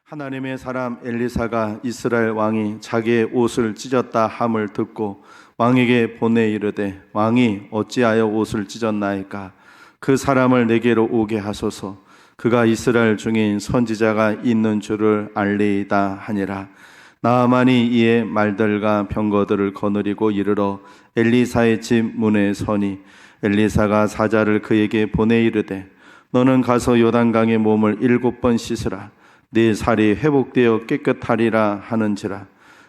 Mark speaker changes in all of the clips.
Speaker 1: 하나님의 사람 엘리사가 이스라엘 왕이 자기의 옷을 찢었다 함을 듣고 왕에게 보내 이르되, 왕이 어찌하여 옷을 찢었나이까? 그 사람을 내게로 오게 하소서. 그가 이스라엘 중에 선지자가 있는 줄을 알리이다 하니라. 나아만이 이에 말들과 병거들을 거느리고 이르러 엘리사의 집 문에 서니, 엘리사가 사자를 그에게 보내 이르되, 너는 가서 요단강에 몸을 7번 씻으라. 네 살이 회복되어 깨끗하리라 하는지라.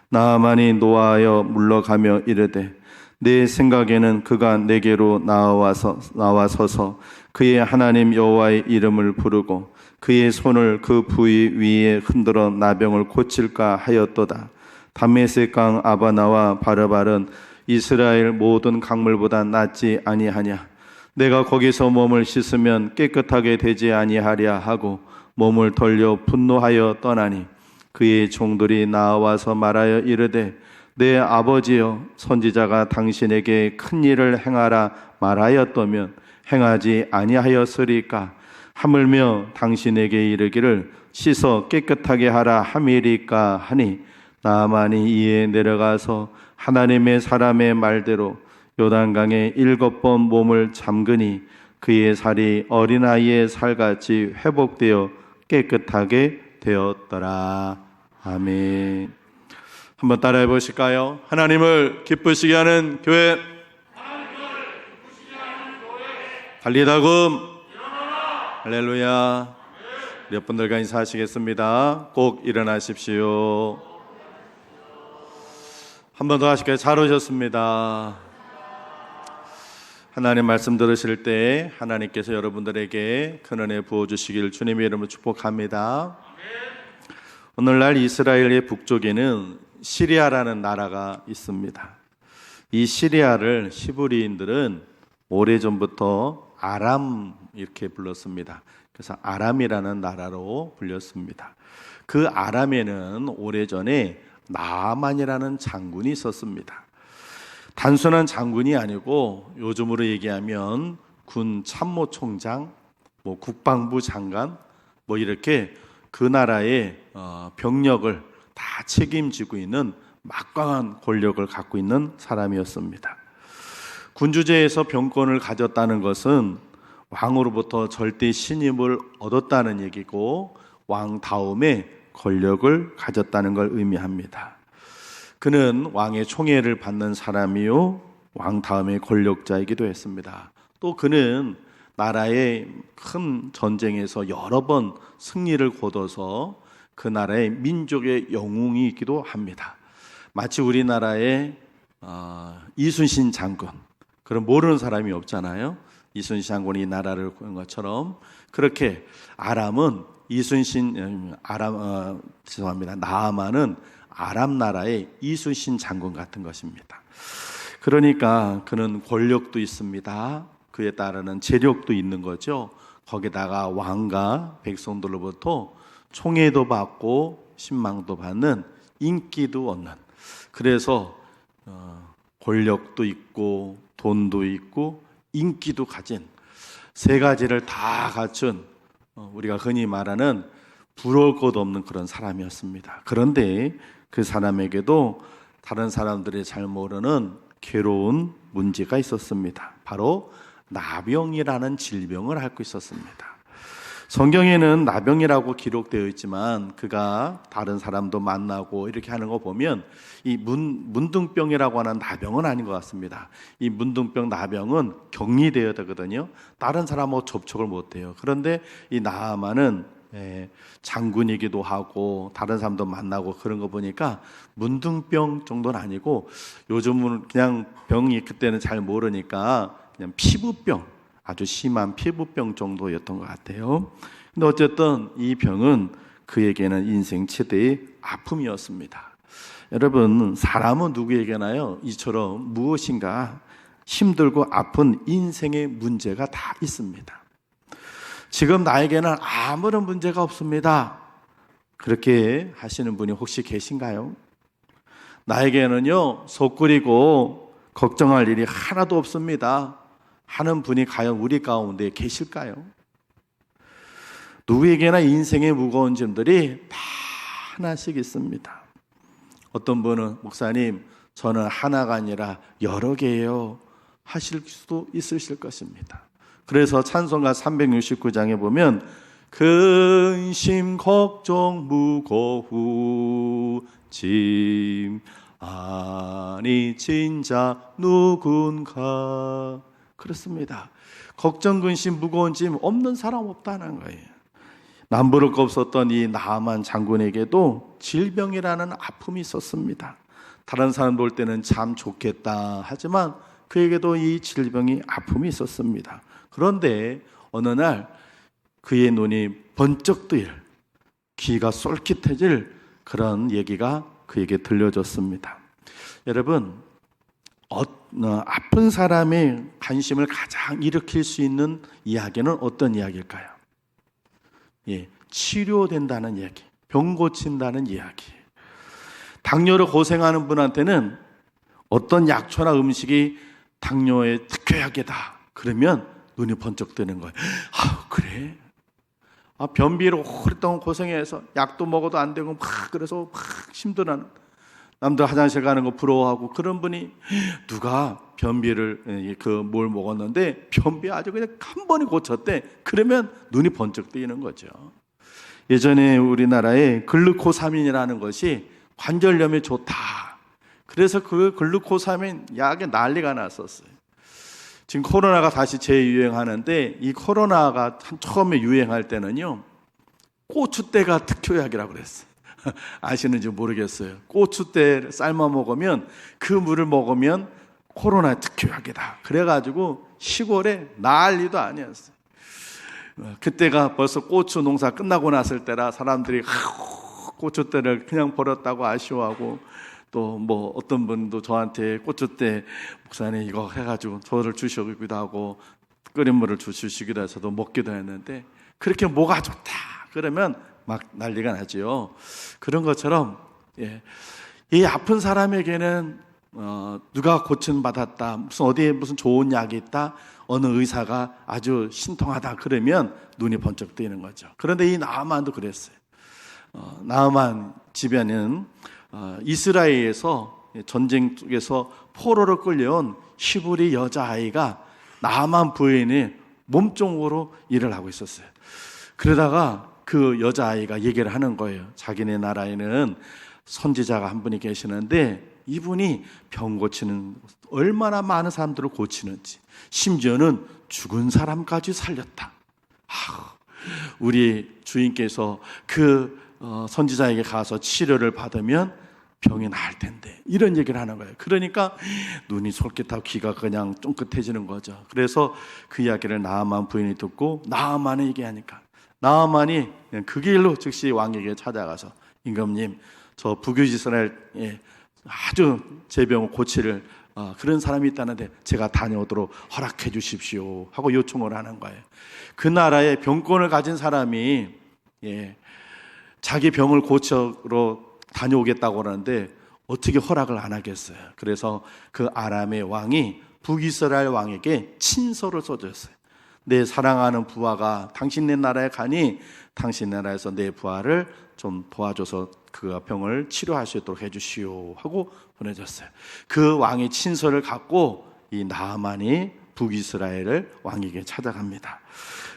Speaker 1: 나아만이 노하여 물러가며 이르되, 내 생각에는 그가 내게로 나와서서 그의 하나님 여호와의 이름을 부르고 그의 손을 그 부위 위에 흔들어 나병을 고칠까 하였도다. 담메섹강 아바나와 바르발은 이스라엘 모든 강물보다 낫지 아니하냐? 내가 거기서 몸을 씻으면 깨끗하게 되지 아니하랴 하고 몸을 돌려 분노하여 떠나니, 그의 종들이 나와서 말하여 이르되, 내 아버지여, 선지자가 당신에게 큰 일을 행하라 말하였다면 행하지 아니하였으리까? 하물며 당신에게 이르기를 씻어 깨끗하게 하라 함이리까 하니, 나아만이 이에 내려가서 하나님의 사람의 말대로 요단강에 7번 몸을 잠그니 그의 살이 어린아이의 살같이 회복되어 깨끗하게 되었더라. 아멘. 한번 따라해 보실까요? 하나님을 기쁘시게 하는 교회, 달리다금 할렐루야. 몇 분들과 인사하시겠습니다. 꼭 일어나십시오. 한 번 더 하실까요? 잘 오셨습니다. 하나님 말씀 들으실 때 하나님께서 여러분들에게 큰 은혜 부어주시길 주님의 이름으로 축복합니다. 오늘날 이스라엘의 북쪽에는 시리아라는 나라가 있습니다. 이 시리아를 히브리인들은 오래전부터 아람 이렇게 불렀습니다. 그래서 아람이라는 나라로 불렸습니다. 그 아람에는 오래전에 나아만이라는 장군이 있었습니다. 단순한 장군이 아니고 요즘으로 얘기하면 군 참모총장, 국방부 장관, 이렇게 그 나라의 병력을 다 책임지고 있는 막강한 권력을 갖고 있는 사람이었습니다. 군주제에서 병권을 가졌다는 것은 왕으로부터 절대 신임을 얻었다는 얘기고, 왕 다음에 권력을 가졌다는 걸 의미합니다. 그는 왕의 총애를 받는 사람이요, 왕 다음의 권력자이기도 했습니다. 또 그는 나라의 큰 전쟁에서 여러 번 승리를 거둬서 그 나라의 민족의 영웅이기도 합니다. 마치 우리나라의 이순신 장군, 그럼 모르는 사람이 없잖아요. 이순신 장군이 나라를 구한 것처럼, 그렇게 나아만은 아람 나라의 이순신 장군 같은 것입니다. 그러니까 그는 권력도 있습니다. 그에 따르는 재력도 있는 거죠. 거기다가 왕과 백성들로부터 총애도 받고 신망도 받는, 인기도 얻는, 그래서 권력도 있고 돈도 있고 인기도 가진 세 가지를 다 갖춘 우리가 흔히 말하는 부러울 것 없는 그런 사람이었습니다. 그런데 그 사람에게도 다른 사람들이 잘 모르는 괴로운 문제가 있었습니다. 바로 나병이라는 질병을 앓고 있었습니다. 성경에는 나병이라고 기록되어 있지만 그가 다른 사람도 만나고 이렇게 하는 거 보면 이 문둥병이라고 하는 나병은 아닌 것 같습니다. 이 문둥병, 나병은 격리되어야 되거든요. 다른 사람하고 접촉을 못해요. 그런데 이 나아만은 장군이기도 하고 다른 사람도 만나고 그런 거 보니까 문둥병 정도는 아니고, 요즘은 그냥 병이 그때는 잘 모르니까 그냥 피부병, 아주 심한 피부병 정도였던 것 같아요. 근데 어쨌든 이 병은 그에게는 인생 최대의 아픔이었습니다. 여러분, 사람은 누구에게나요, 이처럼 무엇인가 힘들고 아픈 인생의 문제가 다 있습니다. 지금 나에게는 아무런 문제가 없습니다, 그렇게 하시는 분이 혹시 계신가요? 나에게는요, 속 끓이고 걱정할 일이 하나도 없습니다 하는 분이 과연 우리 가운데 계실까요? 누구에게나 인생의 무거운 짐들이 다 하나씩 있습니다. 어떤 분은 목사님 저는 하나가 아니라 여러 개예요 하실 수도 있으실 것입니다. 그래서 찬송가 369장에 보면 근심 걱정 무거운 짐 아니 진자 누군가 그렇습니다. 걱정 근심 무거운 짐 없는 사람 없다는 거예요. 남부를 거 없었던 이 나아만 장군에게도 질병이라는 아픔이 있었습니다. 다른 사람 볼 때는 참 좋겠다 하지만 그에게도 이 질병이 아픔이 있었습니다. 그런데 어느 날 그의 눈이 번쩍 뜨일, 귀가 솔깃해질 그런 얘기가 그에게 들려졌습니다. 여러분, 아픈 사람의 관심을 가장 일으킬 수 있는 이야기는 어떤 이야기일까요? 예, 치료된다는 이야기, 병 고친다는 이야기. 당뇨로 고생하는 분한테는 어떤 약초나 음식이 당뇨의 특효약이다 그러면 눈이 번쩍 뜨는 거예요. 아, 그래? 변비로 오랫동안 고생해서 약도 먹어도 안 되고 그래서 힘들어하는, 남들 화장실 가는 거 부러워하고 그런 분이 누가 변비를 뭘 먹었는데 변비 아주 그냥 한 번에 고쳤대. 그러면 눈이 번쩍 뜨이는 거죠. 예전에 우리나라에 글루코사민이라는 것이 관절염에 좋다. 그래서 그 글루코사민 약에 난리가 났었어요. 지금 코로나가 다시 재유행하는데 이 코로나가 처음에 유행할 때는요 고추대가 특효약이라고 그랬어요. 아시는지 모르겠어요. 고추대 삶아 먹으면 그 물을 먹으면 코로나 특효약이다. 그래가지고 시골에 난리도 아니었어요. 그때가 벌써 고추 농사 끝나고 났을 때라 사람들이 고추대를 그냥 버렸다고 아쉬워하고 또 뭐 어떤 분도 저한테 고추대 목사님 이거 해가지고 저를 주시기도 하고 끓인 물을 주시기도 해서도 먹기도 했는데 그렇게 뭐가 좋다 그러면 막 난리가 나죠. 그런 것처럼 이 아픈 사람에게는 누가 고침 받았다, 무슨 어디에 무슨 좋은 약이 있다, 어느 의사가 아주 신통하다 그러면 눈이 번쩍 뜨이는 거죠. 그런데 이 나아만도 그랬어요. 나아만 집에는 이스라엘에서 전쟁 쪽에서 포로로 끌려온 히브리 여자아이가 나아만 부인의 몸종으로 일을 하고 있었어요. 그러다가 그 여자아이가 얘기를 하는 거예요. 자기네 나라에는 선지자가 한 분이 계시는데 이분이 병 고치는, 얼마나 많은 사람들을 고치는지, 심지어는 죽은 사람까지 살렸다. 우리 주인께서 그 선지자에게 가서 치료를 받으면 병이 나을 텐데, 이런 얘기를 하는 거예요. 그러니까 눈이 솔깃하고 귀가 그냥 쫑긋해지는 거죠. 그래서 그 이야기를 나아만 부인이 듣고 나아만이 얘기하니까 나아만이 그 길로 즉시 왕에게 찾아가서 임금님, 저 북유이스라엘에 아주 제 병을 고치를 그런 사람이 있다는데 제가 다녀오도록 허락해 주십시오 하고 요청을 하는 거예요. 그 나라에 병권을 가진 사람이 자기 병을 고치러 다녀오겠다고 하는데 어떻게 허락을 안 하겠어요. 그래서 그 아람의 왕이 북이스라엘 왕에게 친서를 써줬어요. 내 사랑하는 부하가 당신네 나라에 가니 당신 나라에서 내 부하를 좀 도와줘서 그 병을 치료할 수 있도록 해주시오 하고 보내줬어요. 그 왕의 친서를 갖고 이 나아만이 북이스라엘을 왕에게 찾아갑니다.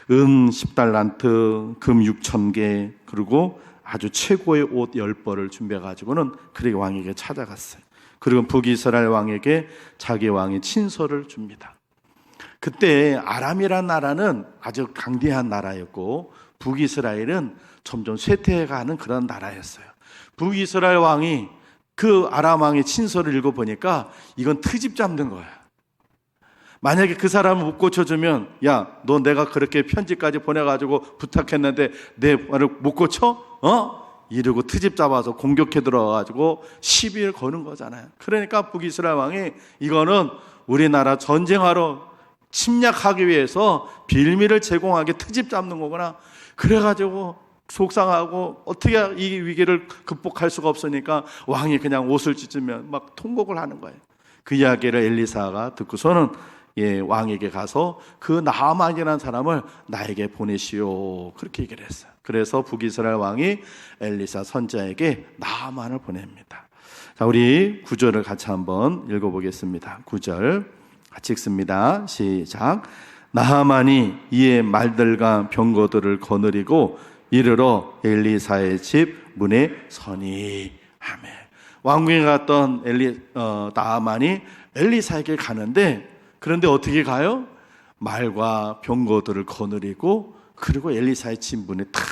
Speaker 1: 10달란트, 금 6,000개, 그리고 아주 최고의 옷 10벌을 준비해가지고는 그렇게 왕에게 찾아갔어요. 그리고 북이스라엘 왕에게 자기 왕의 친서를 줍니다. 그때 아람이라는 나라는 아주 강대한 나라였고 북이스라엘은 점점 쇠퇴해가는 그런 나라였어요. 북이스라엘 왕이 그 아람 왕의 친서를 읽어보니까 이건 트집 잡는 거야. 만약에 그 사람을 못 고쳐주면, 야, 너 내가 그렇게 편지까지 보내가지고 부탁했는데 내 말을 못 고쳐? 이러고 트집 잡아서 공격해 들어가가지고 시비를 거는 거잖아요. 그러니까 북이스라엘 왕이 이거는 우리나라 전쟁하러 침략하기 위해서 빌미를 제공하게 트집 잡는 거구나. 그래가지고 속상하고 어떻게 이 위기를 극복할 수가 없으니까 왕이 그냥 옷을 찢으면 막 통곡을 하는 거예요. 그 이야기를 엘리사가 듣고서는 왕에게 가서 그 나아만이라는 사람을 나에게 보내시오. 그렇게 얘기를 했어요. 그래서 북이스라엘 왕이 엘리사 선지자에게 나아만을 보냅니다. 자, 우리 9절을 같이 한번 읽어보겠습니다. 9절 같이 읽습니다. 시작. 나아만이 이에 말들과 병거들을 거느리고 이르러 엘리사의 집 문에 서니. 아멘. 왕궁에 갔던 나아만이 엘리사에게 가는데, 그런데 어떻게 가요? 말과 병거들을 거느리고 그리고 엘리사의 집 문에 탁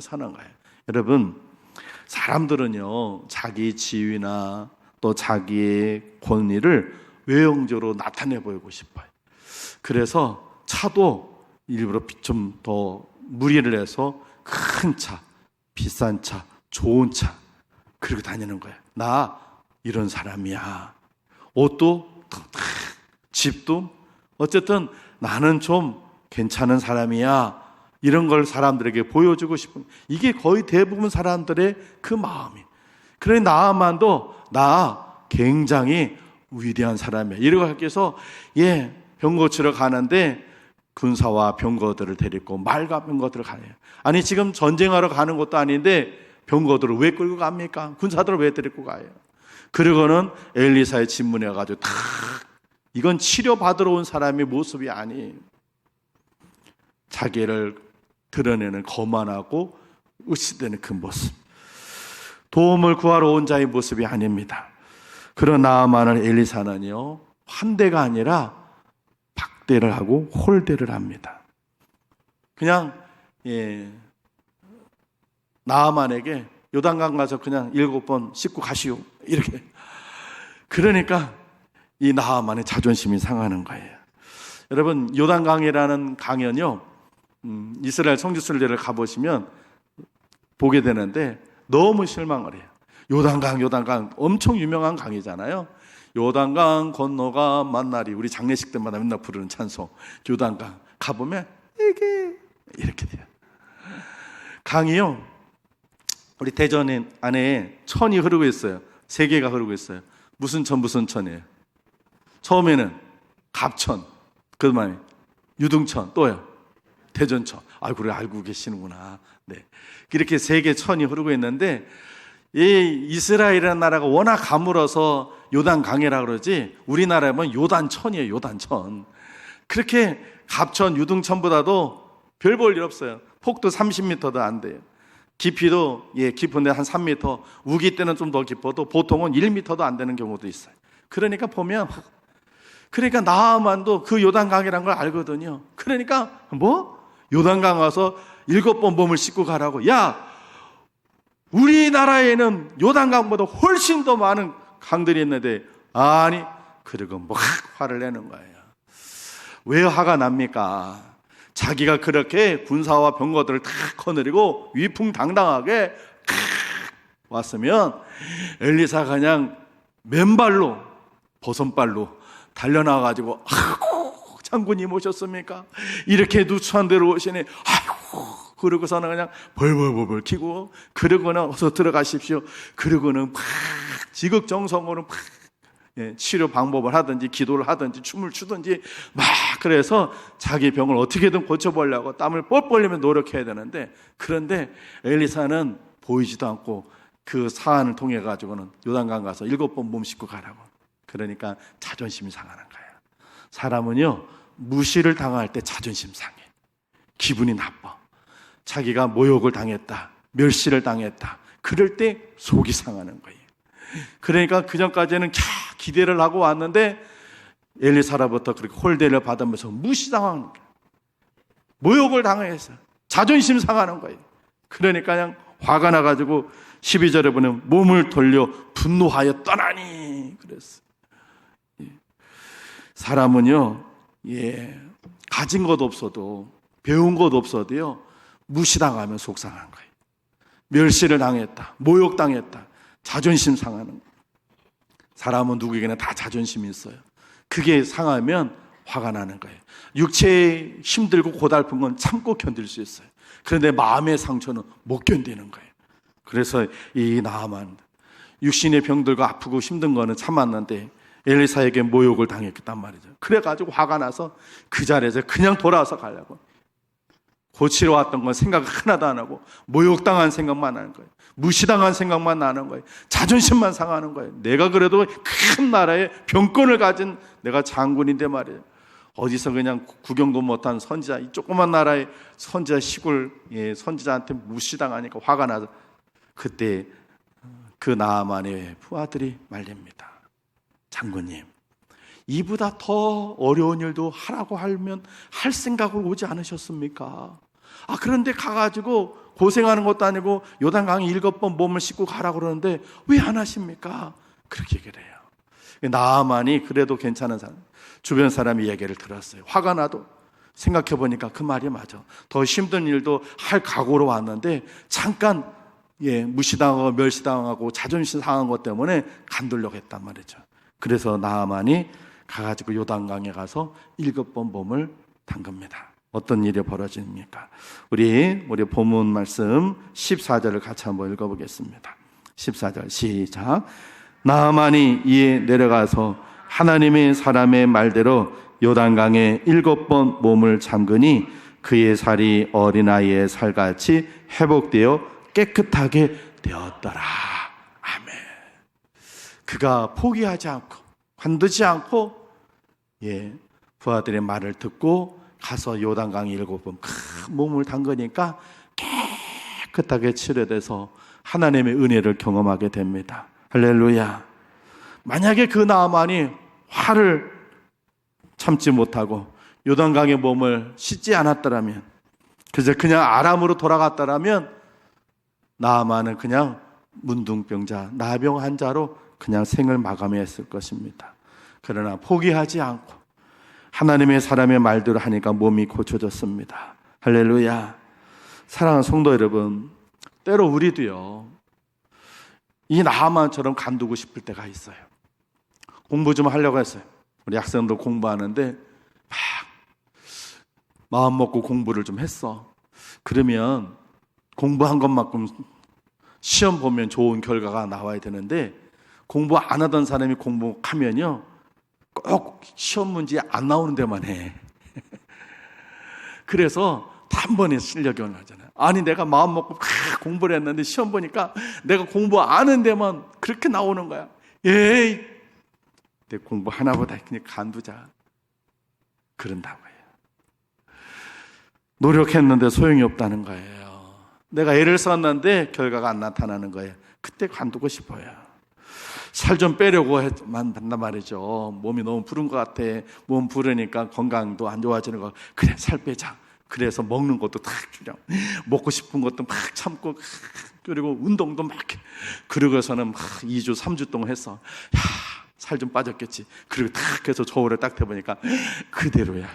Speaker 1: 서는 거예요. 여러분, 사람들은요 자기 지위나 또 자기의 권위를 외형적으로 나타내 보이고 싶어요. 그래서 차도 일부러 좀 더 무리를 해서 큰 차, 비싼 차, 좋은 차 그리고 다니는 거예요. 나 이런 사람이야. 옷도 집도 어쨌든 나는 좀 괜찮은 사람이야. 이런 걸 사람들에게 보여주고 싶은, 이게 거의 대부분 사람들의 그 마음이. 그래 나아만도 나 굉장히 위대한 사람이야 이러고 하기 위해서 병거 치러 가는데 군사와 병거들을 데리고 말과 병거들을 가요. 아니 지금 전쟁하러 가는 것도 아닌데 병거들을 왜 끌고 갑니까? 군사들을 왜 데리고 가요? 그러고는 엘리사의 집 문에 가가지고 탁, 이건 치료받으러 온 사람의 모습이 아니에요. 자기를 드러내는 거만하고 으스대는 그 모습, 도움을 구하러 온 자의 모습이 아닙니다. 그런 나아만을 엘리사는요 환대가 아니라 박대를 하고 홀대를 합니다. 그냥 나아만에게 요단강 가서 그냥 7번 씻고 가시오 이렇게. 그러니까 이 나아만의 자존심이 상하는 거예요. 여러분, 요단강이라는 강연요 이스라엘 성지순례를 가보시면 보게 되는데 너무 실망을 해요. 요단강 엄청 유명한 강이잖아요. 요단강 건너가 만나리, 우리 장례식 때마다 맨날 부르는 찬송. 요단강 가보면 이렇게 돼요. 강이요 우리 대전 안에 천이 흐르고 있어요. 3개가 흐르고 있어요. 무슨 천이에요? 처음에는 갑천, 그 다음에 유등천, 또요 대전천. 그래 알고 계시는구나. 네, 이렇게 3개 천이 흐르고 있는데 이 이스라엘이라는 나라가 워낙 가물어서 요단강이라 그러지 우리나라에 보면 요단천이에요. 요단천. 그렇게 갑천, 유등천보다도 별 볼 일 없어요. 폭도 30m도 안 돼요. 깊이도 깊은데 한 3m, 우기 때는 좀 더 깊어도 보통은 1m도 안 되는 경우도 있어요. 그러니까 보면 나아만도 그 요단강이라는 걸 알거든요. 그러니까 요단강 와서 7번 몸을 씻고 가라고. 야, 우리나라에는 요단강보다 훨씬 더 많은 강들이 있는데 아니, 그리고 막 화를 내는 거예요. 왜 화가 납니까? 자기가 그렇게 군사와 병거들을 다 거느리고 위풍당당하게 왔으면 엘리사가 그냥 맨발로 버선발로 달려나가가지고 아이고 장군님 오셨습니까? 이렇게 누추한 데로 오시니 아이고, 그러고서는 그냥 벌벌벌 키고 그러고는 어서 들어가십시오. 그러고는 막 지극정성으로 막 치료 방법을 하든지 기도를 하든지 춤을 추든지 막 그래서 자기 병을 어떻게든 고쳐보려고 땀을 뻘뻘 흘리며 노력해야 되는데, 그런데 엘리사는 보이지도 않고 그 사안을 통해 가지고는 요단강 가서 7번 몸 씻고 가라고. 그러니까 자존심이 상하는 거예요. 사람은요 무시를 당할 때 자존심 상해. 기분이 나빠. 자기가 모욕을 당했다, 멸시를 당했다, 그럴 때 속이 상하는 거예요. 그러니까 그 전까지는 기대를 하고 왔는데 엘리사로부터 그렇게 홀대를 받으면서 무시당하는 거예요. 모욕을 당해서 자존심 상하는 거예요. 그러니까 그냥 화가 나가지고 12절에 보면 몸을 돌려 분노하여 떠나니 그랬어요. 사람은요 가진 것 없어도 배운 것 없어도요 무시당하면 속상한 거예요. 멸시를 당했다, 모욕당했다, 자존심 상하는 거예요. 사람은 누구에게나 다 자존심이 있어요. 그게 상하면 화가 나는 거예요. 육체에 힘들고 고달픈 건 참고 견딜 수 있어요. 그런데 마음의 상처는 못 견디는 거예요. 그래서 이 나아만 육신의 병들과 아프고 힘든 거는 참았는데 엘리사에게 모욕을 당했단 말이죠. 그래가지고 화가 나서 그 자리에서 그냥 돌아와서 가려고. 고치러 왔던 건 생각 하나도 안 하고 모욕당한 생각만 하는 거예요. 무시당한 생각만 나는 거예요. 자존심만 상하는 거예요. 내가 그래도 큰 나라의 병권을 가진 내가 장군인데 말이에요. 어디서 그냥 구경도 못한 선지자, 이 조그만 나라의 선지자 시골 선지자한테 무시당하니까 화가 나서 그때 그 나아만의 부하들이 말립니다. 장군님, 이보다 더 어려운 일도 하라고 하면 할 생각을 오지 않으셨습니까? 그런데 가가지고 고생하는 것도 아니고 요단강에 7번 몸을 씻고 가라고 그러는데 왜 안 하십니까? 그렇게 얘기를 해요. 나아만이 그래도 괜찮은 사람, 주변 사람이 얘기를 들었어요. 화가 나도 생각해보니까 그 말이 맞아. 더 힘든 일도 할 각오로 왔는데 잠깐 무시당하고 멸시당하고 자존심 상한 것 때문에 간두려고 했단 말이죠. 그래서 나아만이 가가지고 요단강에 가서 7번 몸을 담급니다. 어떤 일이 벌어집니까? 우리 본문 말씀 14절을 같이 한번 읽어보겠습니다. 14절 시작. 나아만이 이에 내려가서 하나님의 사람의 말대로 요단강에 7번 몸을 잠그니 그의 살이 어린아이의 살같이 회복되어 깨끗하게 되었더라. 아멘. 그가 포기하지 않고 관두지 않고 부하들의 말을 듣고 가서 요단강에 7번 큰 몸을 담그니까 깨끗하게 치료돼서 하나님의 은혜를 경험하게 됩니다. 할렐루야. 만약에 그 나아만이 화를 참지 못하고 요단강의 몸을 씻지 않았더라면, 그냥 아람으로 돌아갔더라면 나아만은 그냥 문둥병자, 나병 환자로 그냥 생을 마감했을 것입니다. 그러나 포기하지 않고 하나님의 사람의 말대로 하니까 몸이 고쳐졌습니다. 할렐루야. 사랑하는 성도 여러분, 때로 우리도요, 이 나아만처럼 간두고 싶을 때가 있어요. 공부 좀 하려고 했어요. 우리 학생들 공부하는데 막 마음 먹고 공부를 좀 했어. 그러면 공부한 것만큼 시험 보면 좋은 결과가 나와야 되는데 공부 안 하던 사람이 공부하면요 꼭 시험 문제 안 나오는 데만 해. 그래서 단번에 실력이 올라가잖아요. 아니 내가 마음 먹고 공부를 했는데 시험 보니까 내가 공부 안 하는 데만 그렇게 나오는 거야. 에이, 내 공부 하나보다 그냥 간두자. 그런다고 해요. 노력했는데 소용이 없다는 거예요. 내가 애를 썼는데 결과가 안 나타나는 거예요. 그때 간두고 싶어요. 살 좀 빼려고 한단 말이죠. 몸이 너무 부른 것 같아. 몸 부르니까 건강도 안 좋아지는 거. 그래, 살 빼자. 그래서 먹는 것도 탁 줄여. 먹고 싶은 것도 막 참고, 그리고 운동도 막. 그러고서는 막 2주, 3주 동안 했어. 살 좀 빠졌겠지. 그리고 탁 해서 저울에 딱 대보니까 그대로야.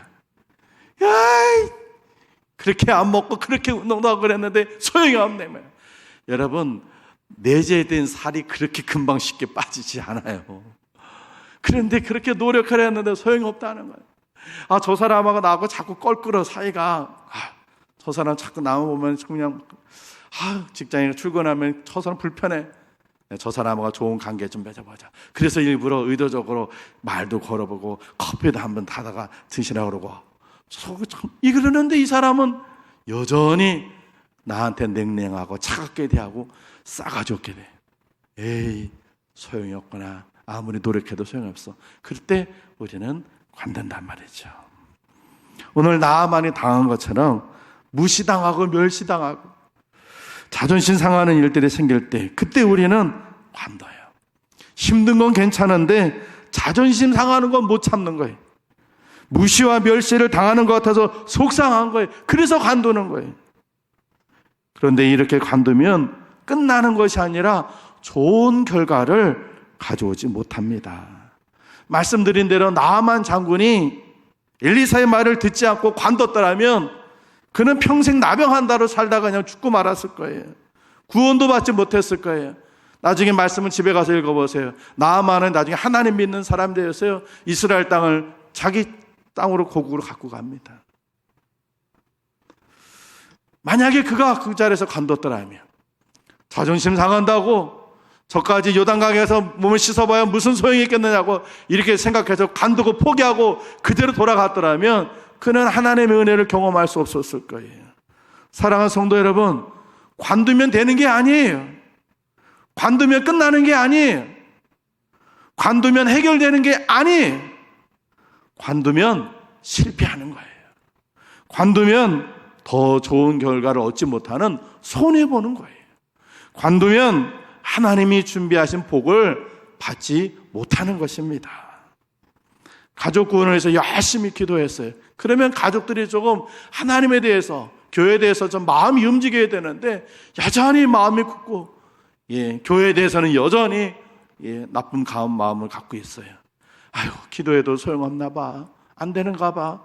Speaker 1: 그렇게 안 먹고 그렇게 운동도 하고 그랬는데 소용이 없네. 여러분, 내재된 살이 그렇게 금방 쉽게 빠지지 않아요. 그런데 그렇게 노력을 했는데 소용이 없다는 거예요. 저 사람하고 나하고 자꾸 껄끄러 사이가. 저 사람 자꾸 나만 보면 그냥 직장에 출근하면 저 사람 불편해. 저 사람하고 좋은 관계 좀 맺어보자. 그래서 일부러 의도적으로 말도 걸어보고 커피도 한번 타다가 드시라고 그러고 이러는데 이 사람은 여전히 나한테 냉랭하고 차갑게 대하고 싸가지 없게 돼. 에이, 소용이 없구나. 아무리 노력해도 소용이 없어. 그럴 때 우리는 관둔단 말이죠. 오늘 나아만이 당한 것처럼 무시당하고 멸시당하고 자존심 상하는 일들이 생길 때 그때 우리는 관둬요. 힘든 건 괜찮은데 자존심 상하는 건 못 참는 거예요. 무시와 멸시를 당하는 것 같아서 속상한 거예요. 그래서 관두는 거예요. 그런데 이렇게 관두면 끝나는 것이 아니라 좋은 결과를 가져오지 못합니다. 말씀드린 대로 나아만 장군이 엘리사의 말을 듣지 않고 관뒀더라면 그는 평생 나병한다로 살다가 그냥 죽고 말았을 거예요. 구원도 받지 못했을 거예요. 나중에 말씀은 집에 가서 읽어보세요. 나아만은 나중에 하나님 믿는 사람 되었어요. 이스라엘 땅을 자기 땅으로 고국으로 갖고 갑니다. 만약에 그가 그 자리에서 관뒀더라면 자존심 상한다고 저까지 요단강에서 몸을 씻어봐야 무슨 소용이 있겠느냐고 이렇게 생각해서 관두고 포기하고 그대로 돌아갔더라면 그는 하나님의 은혜를 경험할 수 없었을 거예요. 사랑하는 성도 여러분, 관두면 되는 게 아니에요. 관두면 끝나는 게 아니에요. 관두면 해결되는 게 아니에요. 관두면 실패하는 거예요. 관두면 더 좋은 결과를 얻지 못하는 손해보는 거예요. 관두면 하나님이 준비하신 복을 받지 못하는 것입니다. 가족 구원을 위해서 열심히 기도했어요. 그러면 가족들이 조금 하나님에 대해서, 교회에 대해서 좀 마음이 움직여야 되는데 여전히 마음이 굳고 교회에 대해서는 여전히 나쁜 마음을 갖고 있어요. 아유, 기도해도 소용없나 봐. 안 되는가 봐.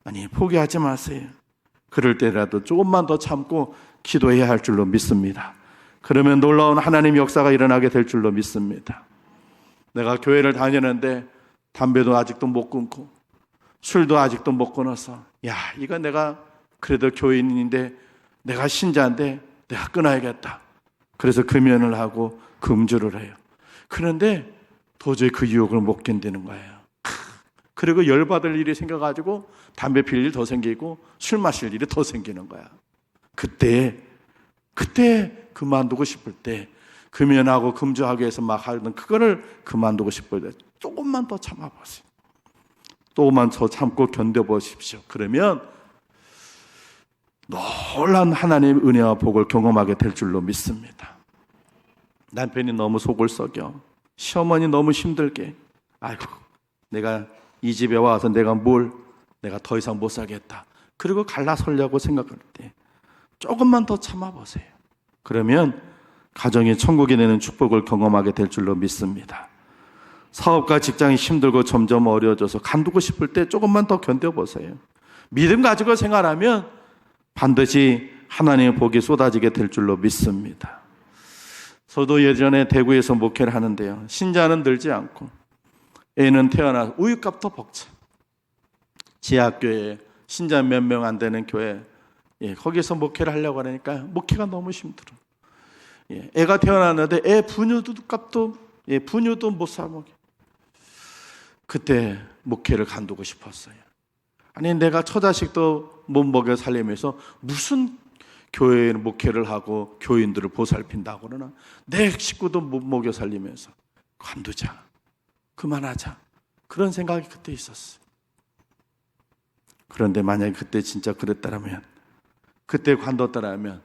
Speaker 1: 아니, 포기하지 마세요. 그럴 때라도 조금만 더 참고 기도해야 할 줄로 믿습니다. 그러면 놀라운 하나님의 역사가 일어나게 될 줄로 믿습니다. 내가 교회를 다니는데 담배도 아직도 못 끊고 술도 아직도 못 끊어서 이거 내가 그래도 교인인데 내가 신자인데 내가 끊어야겠다. 그래서 금연을 하고 금주를 해요. 그런데 도저히 그 유혹을 못 견디는 거예요. 그리고 열받을 일이 생겨가지고 담배 필 일이 더 생기고 술 마실 일이 더 생기는 거야. 그때 그만두고 싶을 때, 금연하고 금주하기 위해서 막 하던 그거를 그만두고 싶을 때 조금만 더 참아보세요. 조금만 더 참고 견뎌보십시오. 그러면 놀라운 하나님의 은혜와 복을 경험하게 될 줄로 믿습니다. 남편이 너무 속을 썩여, 시어머니 너무 힘들게, 아이고 내가 이 집에 와서 내가 더 이상 못 살겠다, 그리고 갈라서려고 생각할 때 조금만 더 참아보세요. 그러면 가정이 천국이 되는 축복을 경험하게 될 줄로 믿습니다. 사업과 직장이 힘들고 점점 어려워져서 간두고 싶을 때 조금만 더 견뎌보세요. 믿음 가지고 생활하면 반드시 하나님의 복이 쏟아지게 될 줄로 믿습니다. 저도 예전에 대구에서 목회를 하는데요, 신자는 늘지 않고 애는 태어나서 우유값도 벅차. 지하교회 신자 몇 명 안 되는 교회, 거기서 목회를 하려고 하니까 목회가 너무 힘들어. 애가 태어났는데 애 분유도 못 사 먹여. 그때 목회를 간두고 싶었어요. 아니, 내가 처자식도 못 먹여 살리면서 무슨 교회 목회를 하고 교인들을 보살핀다고 그러나, 내 식구도 못 먹여 살리면서 관두자, 그만하자, 그런 생각이 그때 있었어요. 그런데 만약에 그때 진짜 그랬다면, 그때 관뒀더라면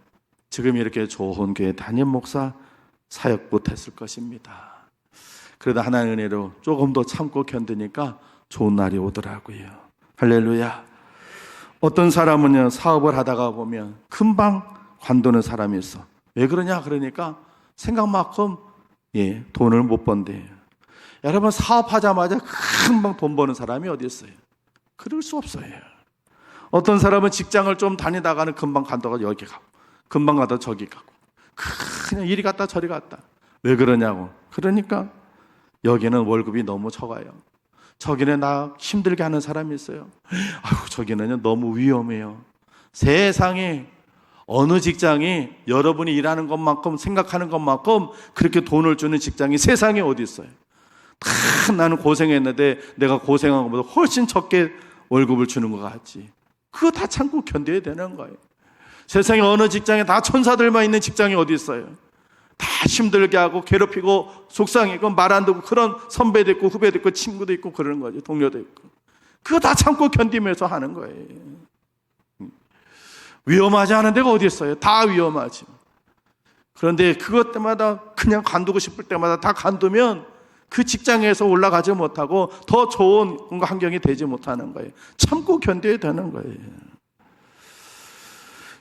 Speaker 1: 지금 이렇게 좋은 교회 담임 목사 사역 못했을 것입니다. 그러다 하나님의 은혜로 조금 더 참고 견디니까 좋은 날이 오더라고요. 할렐루야. 어떤 사람은요, 사업을 하다가 보면 금방 관두는 사람이 있어. 왜 그러냐 그러니까 생각만큼 돈을 못 번대요. 여러분, 사업하자마자 금방 돈 버는 사람이 어디 있어요? 그럴 수 없어요. 어떤 사람은 직장을 좀 다니다가는 금방 간다가 여기 가고, 금방 가다 저기 가고, 그냥 이리 갔다 저리 갔다. 왜 그러냐고. 그러니까 여기는 월급이 너무 적어요. 저기는 나 힘들게 하는 사람이 있어요. 아유, 저기는 너무 위험해요. 세상에 어느 직장이 여러분이 일하는 것만큼, 생각하는 것만큼 그렇게 돈을 주는 직장이 세상에 어디 있어요? 다 나는 고생했는데 내가 고생한 것보다 훨씬 적게 월급을 주는 것 같지. 그거 다 참고 견뎌야 되는 거예요. 세상에 어느 직장에 다 천사들만 있는 직장이 어디 있어요? 다 힘들게 하고 괴롭히고 속상이고 말 안 듣고 그런 선배도 있고 후배도 있고 친구도 있고 그러는 거죠. 동료도 있고. 그거 다 참고 견디면서 하는 거예요. 위험하지 않은 데가 어디 있어요? 다 위험하지. 그런데 그것 때마다 그냥 관두고 싶을 때마다 다 관두면 그 직장에서 올라가지 못하고 더 좋은 환경이 되지 못하는 거예요. 참고 견뎌야 되는 거예요.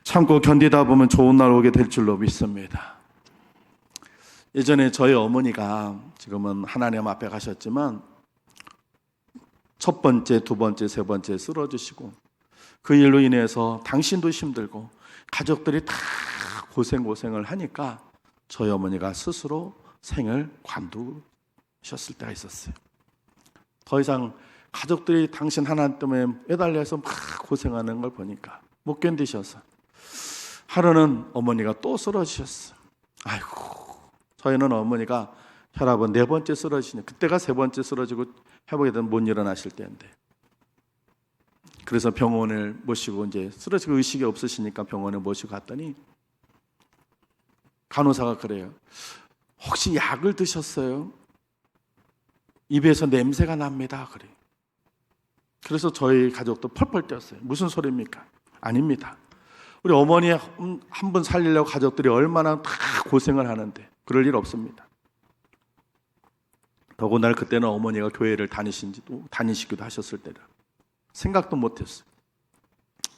Speaker 1: 참고 견디다 보면 좋은 날 오게 될 줄로 믿습니다. 예전에 저희 어머니가, 지금은 하나님 앞에 가셨지만, 첫 번째, 두 번째, 세 번째 쓰러지시고, 그 일로 인해서 당신도 힘들고 가족들이 다 고생을 하니까 저희 어머니가 스스로 생을 관두셨을 때가 있었어요. 더 이상 가족들이 당신 하나 때문에 매달려서 막 고생하는 걸 보니까 못 견디셔서 하루는 어머니가 또 쓰러지셨어요. 아이고, 저희는 어머니가 혈압은 4번째 쓰러지니 그때가 3번째 쓰러지고 회복이 되면 못 일어나실 때인데, 그래서 병원을 모시고 이제 쓰러지고 의식이 없으시니까 병원에 모시고 갔더니 간호사가 그래요. 혹시 약을 드셨어요? 입에서 냄새가 납니다. 그래요. 그래서 저희 가족도 펄펄 뛰었어요. 무슨 소리입니까? 아닙니다. 우리 어머니 한 분 살리려고 가족들이 얼마나 다 고생을 하는데 그럴 일 없습니다. 더군다나 그때는 어머니가 교회를 다니시기도 하셨을 때라 생각도 못했어요.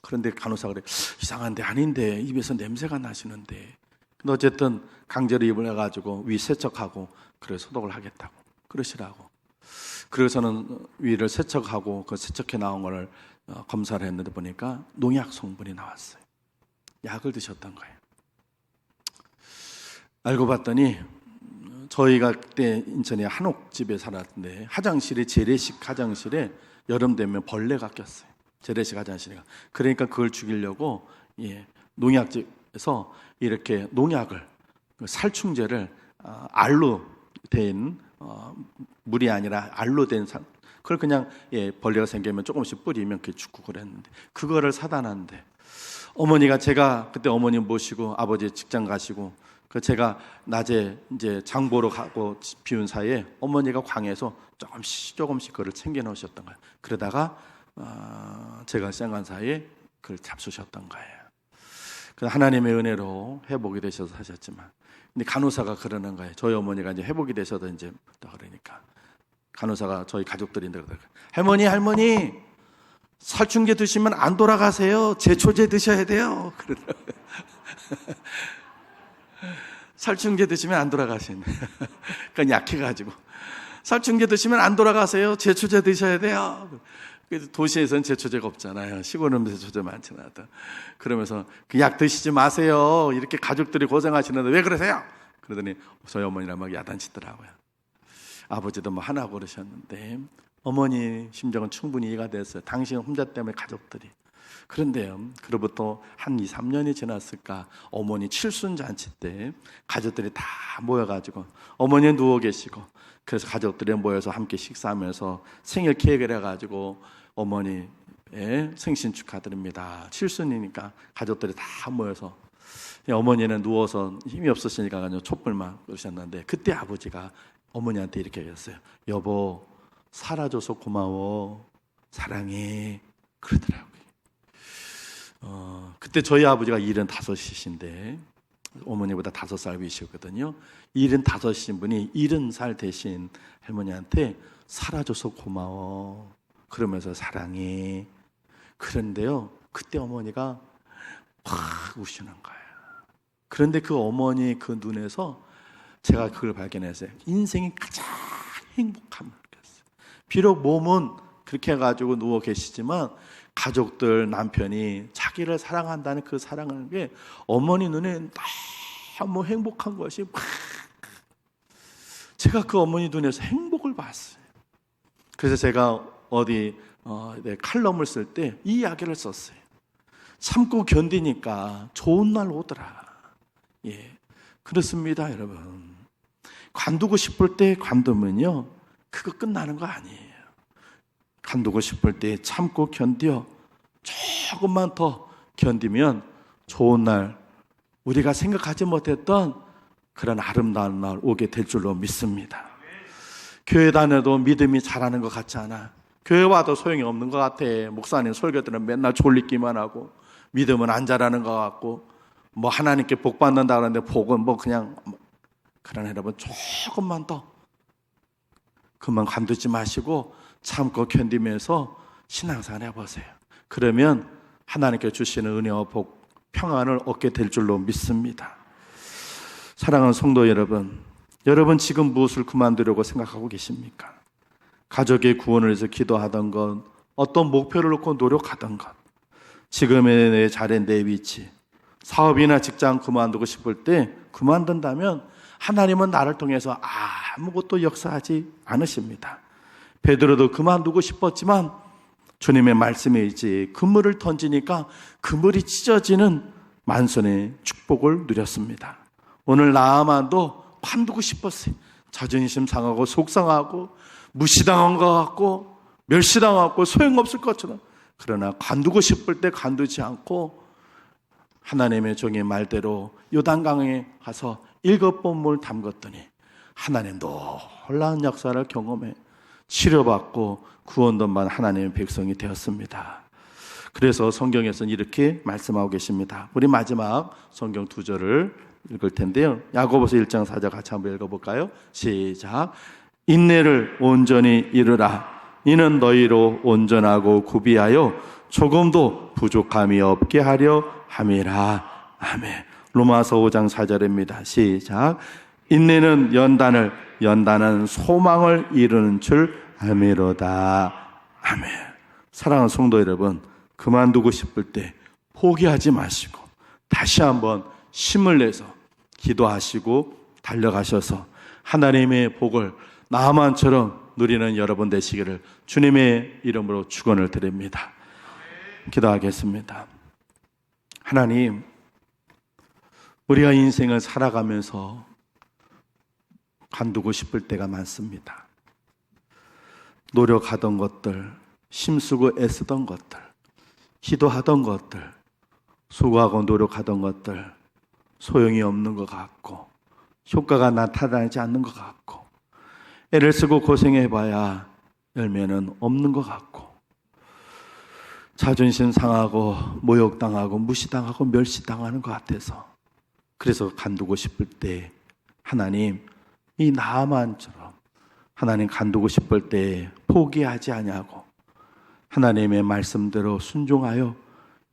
Speaker 1: 그런데 간호사가 그래, 이상한데 아닌데 입에서 냄새가 나시는데. 근데 어쨌든 강제로 입을 해가지고 위 세척하고 그래 소독을 하겠다고 그러시라고. 그래서는 위를 세척하고 그 세척해 나온 거를 검사를 했는데 보니까 농약 성분이 나왔어요. 약을 드셨던 거예요. 알고 봤더니 저희가 그때 인천에 한옥집에 살았는데 화장실에 재래식 화장실에 여름 되면 벌레가 꼈어요. 재래식 화장실에. 그러니까 그걸 죽이려고 농약집에서 이렇게 농약을 살충제를 알로 된 물이 아니라 알로 된 그걸 그냥 벌레가 생기면 조금씩 뿌리면 그게 죽고 그랬는데 그거를 사다 놨는데 어머니가 제가 그때 어머니 모시고 아버지 직장 가시고 그 제가 낮에 이제 장 보러 가고 비운 사이에 어머니가 광에서 조금씩 그걸 챙겨 놓으셨던 거예요. 그러다가 제가 생간 사이에 그걸 잡수셨던 거예요. 그 하나님의 은혜로 회복이 되셔서 하셨지만, 근데 간호사가 그러는 거예요. 저희 어머니가 이제 회복이 되셔도 이제 그러니까 간호사가 저희 가족들인데 할머니 살충제 드시면 안 돌아가세요. 제초제 드셔야 돼요. 그러더라고요. 살충제 드시면 안 돌아가시네. 그러니까 약해가지고 살충제 드시면 안 돌아가세요. 제초제 드셔야 돼요. 도시에서는 제초제가 없잖아요. 시골은 제초제 많지는 않다. 그러면서 그 약 드시지 마세요. 이렇게 가족들이 고생하시는데 왜 그러세요? 그러더니 저희 어머니랑 막 야단치더라고요. 아버지도 뭐 하나고 그러셨는데 어머니 심정은 충분히 이해가 됐어요. 당신 혼자 때문에 가족들이. 그런데요, 그로부터 한 2, 3년이 지났을까 어머니 칠순잔치 때 가족들이 다 모여가지고 어머니 누워 계시고 그래서 가족들이 모여서 함께 식사하면서 생일 케이크를 해가지고 어머니의 생신 축하드립니다. 칠순이니까 가족들이 다 모여서 어머니는 누워서 힘이 없으시니까 촛불만 끄셨는데 그때 아버지가 어머니한테 이렇게 얘기했어요. 여보 살아줘서 고마워 사랑해 그러더라고요. 그때 저희 아버지가 75이신데 어머니보다 5살 위시거든요. 75이신 분이 70살 되신 할머니한테 살아줘서 고마워 그러면서 사랑해. 그런데요 그때 어머니가 팍 우시는 거예요. 그런데 그 어머니 그 눈에서 제가 그걸 발견했어요. 인생이 가장 행복함을 느꼈어요. 비록 몸은 그렇게 해가지고 누워 계시지만 가족들, 남편이 자기를 사랑한다는 그 사랑하는 게 어머니 눈에 너무 행복한 것이 제가 그 어머니 눈에서 행복을 봤어요. 그래서 제가 어디 칼럼을 쓸 때 이 이야기를 썼어요. 참고 견디니까 좋은 날 오더라. 그렇습니다, 여러분. 관두고 싶을 때 관두면요, 그거 끝나는 거 아니에요. 관두고 싶을 때 참고 견뎌 조금만 더 견디면 좋은 날, 우리가 생각하지 못했던 그런 아름다운 날 오게 될 줄로 믿습니다. 교회 다녀도 믿음이 자라는 것 같지 않아. 교회 와도 소용이 없는 것 같아. 목사님 설교들은 맨날 졸리기만 하고 믿음은 안 자라는 것 같고 뭐 하나님께 복 받는다 그러는데 복은 뭐 그냥. 그러나 여러분 조금만 더 그만 관두지 마시고 참고 견디면서 신앙생활 해보세요. 그러면 하나님께 주시는 은혜와 복, 평안을 얻게 될 줄로 믿습니다. 사랑하는 성도 여러분, 여러분 지금 무엇을 그만두려고 생각하고 계십니까? 가족의 구원을 위해서 기도하던 것, 어떤 목표를 놓고 노력하던 것, 지금의 내 자리, 내 위치, 사업이나 직장 그만두고 싶을 때 그만둔다면 하나님은 나를 통해서 아무것도 역사하지 않으십니다. 베드로도 그만두고 싶었지만 주님의 말씀에 의지해 그물을 던지니까 그물이 찢어지는 만선의 축복을 누렸습니다. 오늘 나아만도 관두고 싶었어요. 자존심 상하고 속상하고 무시당한 것 같고 멸시당한 것 같고 소용없을 것처럼. 그러나 관두고 싶을 때 관두지 않고 하나님의 종의 말대로 요단강에 가서 7번 물 담갔더니 하나님 놀라운 역사를 경험해 치료받고 구원도 받은 하나님의 백성이 되었습니다. 그래서 성경에서는 이렇게 말씀하고 계십니다. 우리 마지막 성경 2절을 읽을 텐데요. 야고보서 1장 4절 같이 한번 읽어볼까요? 시작. 인내를 온전히 이루라. 이는 너희로 온전하고 구비하여 조금도 부족함이 없게 하려 함이라. 아멘. 로마서 5장 4절입니다. 시작. 인내는 연단은 소망을 이루는 줄 아미로다. 아멘. 사랑하는 성도 여러분, 그만두고 싶을 때 포기하지 마시고 다시 한번 힘을 내서 기도하시고 달려가셔서 하나님의 복을 나만처럼 누리는 여러분 되시기를 주님의 이름으로 축원을 드립니다. 기도하겠습니다. 하나님, 우리가 인생을 살아가면서 관두고 싶을 때가 많습니다. 노력하던 것들, 힘쓰고 애쓰던 것들, 기도하던 것들, 수고하고 노력하던 것들 소용이 없는 것 같고 효과가 나타나지 않는 것 같고 애를 쓰고 고생해봐야 열매는 없는 것 같고 자존심 상하고 모욕당하고 무시당하고 멸시당하는 것 같아서 그래서 관두고 싶을 때 하나님 이 나만처럼 하나님 관두고 싶을 때 포기하지 아니하고 하나님의 말씀대로 순종하여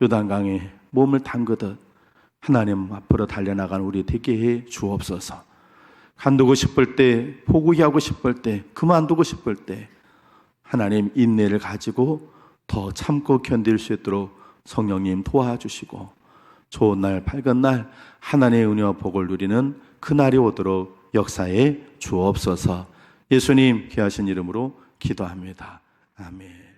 Speaker 1: 요단강에 몸을 담그듯 하나님 앞으로 달려나가는 우리 되게 해 주옵소서. 관두고 싶을 때, 포기하고 싶을 때, 그만두고 싶을 때 하나님 인내를 가지고 더 참고 견딜 수 있도록 성령님 도와주시고 좋은 날, 밝은 날 하나님의 은혜와 복을 누리는 그날이 오도록 역사에 주옵소서. 예수님 귀하신 이름으로 기도합니다. 아멘.